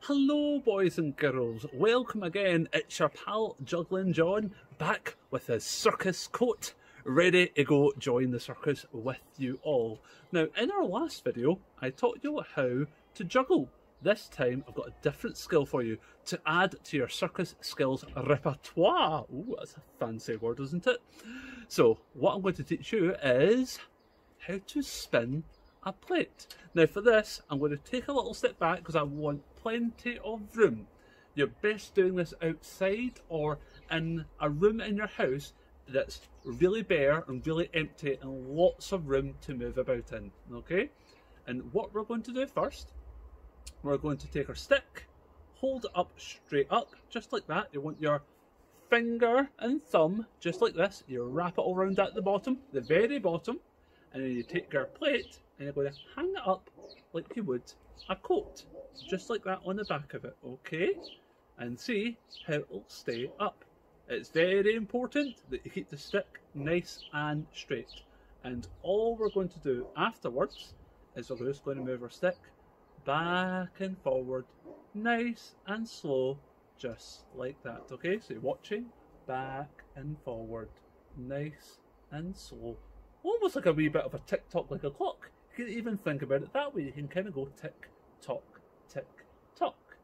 Hello boys and girls, welcome again. It's your pal Juggling John, back with his circus coat, ready to go join the circus with you all. Now in our last video I taught you how to juggle. This time I've got a different skill for you to add to your circus skills repertoire. Ooh, that's a fancy word, isn't it? So what I'm going to teach you is how to spin a plate. Now for this I'm going to take a little step back because I want plenty of room. You're best doing this outside or in a room in your house that's really bare and really empty and lots of room to move about in, okay? And what we're going to do first, we're going to take our stick, hold it up straight up, just like that. You want your finger and thumb, just like this. You wrap it all around at the bottom, the very bottom, and then you take your plate and you're going to hang it up like you would a coat, just like that on the back of it, okay? And see how it'll stay up. It's very important that you keep the stick nice and straight. And all we're going to do afterwards is we're just going to move our stick back and forward, nice and slow, just like that, okay? So you're watching, back and forward, nice and slow. Almost like a wee bit of a tick-tock, like a clock. You can even think about it that way. You can kind of go tick-tock, tick-tock.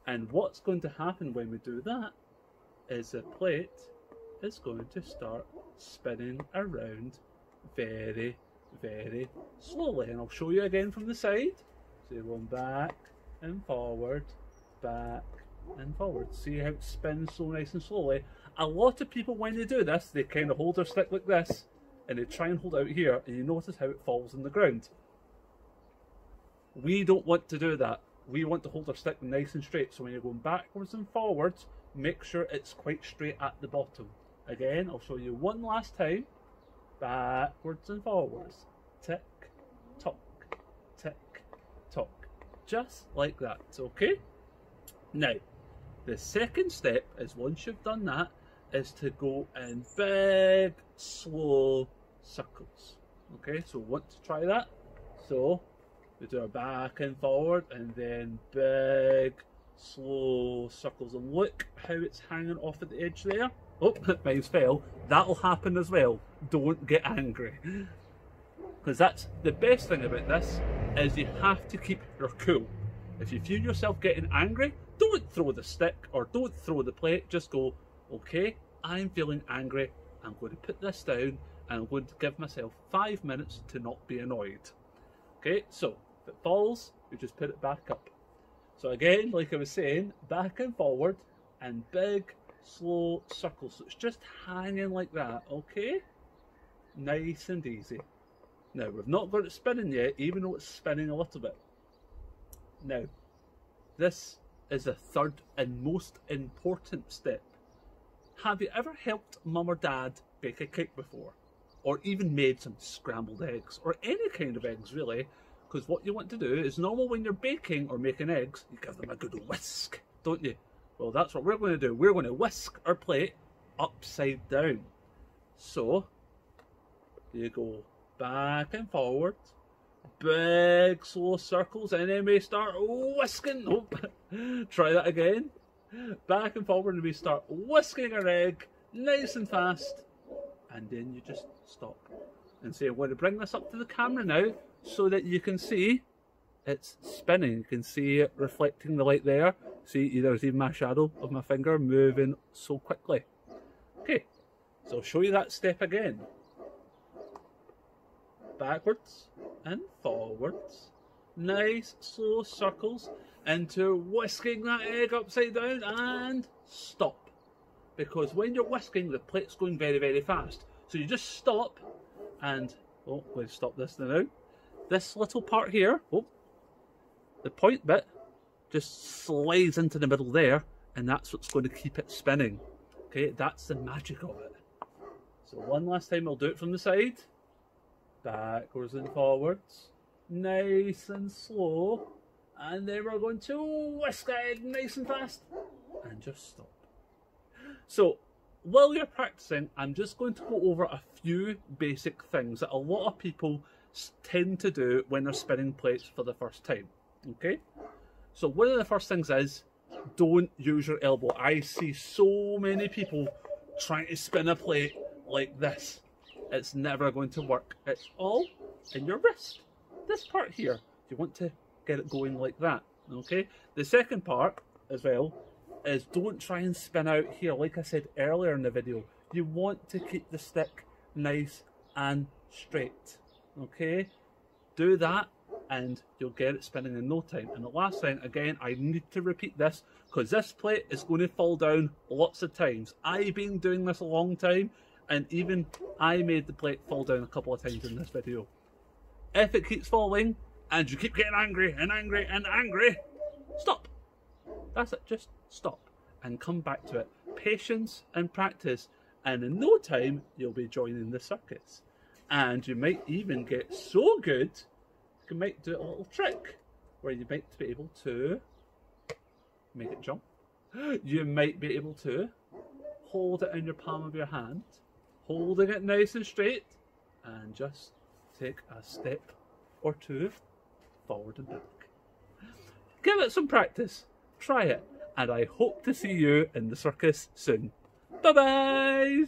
And what's going to happen when we do that is the plate is going to start spinning around very, very slowly. And I'll show you again from the side. So you're going back and forward, back and forward. See how it spins so nice and slowly? A lot of people, when they do this, they kind of hold their stick like this and they try and hold it out here, and you notice how it falls on the ground. We don't want to do that. We want to hold our stick nice and straight, so when you're going backwards and forwards, make sure it's quite straight at the bottom. Again, I'll show you one last time. Backwards and forwards. Tick, tock, tick, tock. Just like that, okay? Now, the second step is, once you've done that, is to go in big, slow circles. Okay, so want to try that? So we do our back and forward and then big, slow circles. And look how it's hanging off at the edge there. Oh, mine's fell. That'll happen as well. Don't get angry. Because that's the best thing about this, is you have to keep your cool. If you feel yourself getting angry, don't throw the stick or don't throw the plate. Just go, okay, I'm feeling angry. I'm going to put this down and I'm going to give myself 5 minutes to not be annoyed. Okay, so if it falls, you just put it back up. So again, like I was saying, back and forward and big, slow circles. So it's just hanging like that, okay? Nice and easy. Now, we've not got it spinning yet, even though it's spinning a little bit. Now, this is the third and most important step. Have you ever helped mum or dad bake a cake before? Or even made some scrambled eggs, or any kind of eggs really? Because what you want to do is, normal when you're baking or making eggs, you give them a good whisk, don't you? Well, that's what we're going to do. We're going to whisk our plate upside down. So, you go back and forward, big slow circles, and then we start whisking. Oh, try that again. Back and forward, and we start whisking our egg nice and fast, and then you just stop and say, I'm going to bring this up to the camera now so that you can see it's spinning. You can see it reflecting the light there. See, there's even my shadow of my finger moving so quickly. Okay, so I'll show you that step again. Backwards and forwards, nice slow circles into whisking that egg upside down, and stop. Because when you're whisking, the plate's going very, very fast. So you just stop and, oh, let's stop this now. This little part here, oh, the point bit just slides into the middle there, and that's what's going to keep it spinning. Okay, that's the magic of it. So one last time I'll do it from the side. Backwards and forwards, nice and slow, and then we're going to whisk it nice and fast, and just stop. So, while you're practicing, I'm just going to go over a few basic things that a lot of people tend to do when they're spinning plates for the first time, okay? So one of the first things is, don't use your elbow. I see so many people trying to spin a plate like this. It's never going to work. It's all in your wrist. This part here, you want to get it going like that, okay? The second part as well is don't try and spin out here. Like I said earlier in the video, you want to keep the stick nice and straight, okay? Do that and you'll get it spinning in no time. And the last thing, again, I need to repeat this because this plate is going to fall down lots of times. I've been doing this a long time and even I made the plate fall down a couple of times in this video. If it keeps falling and you keep getting angry and angry and angry, stop. That's it, just stop and come back to it. Patience and practice, and in no time you'll be joining the circus. And you might even get so good, you might do a little trick where you might be able to make it jump. You might be able to hold it in your palm of your hand, holding it nice and straight, and just take a step or two forward and back. Give it some practice, try it, and I hope to see you in the circus soon. Bye-bye!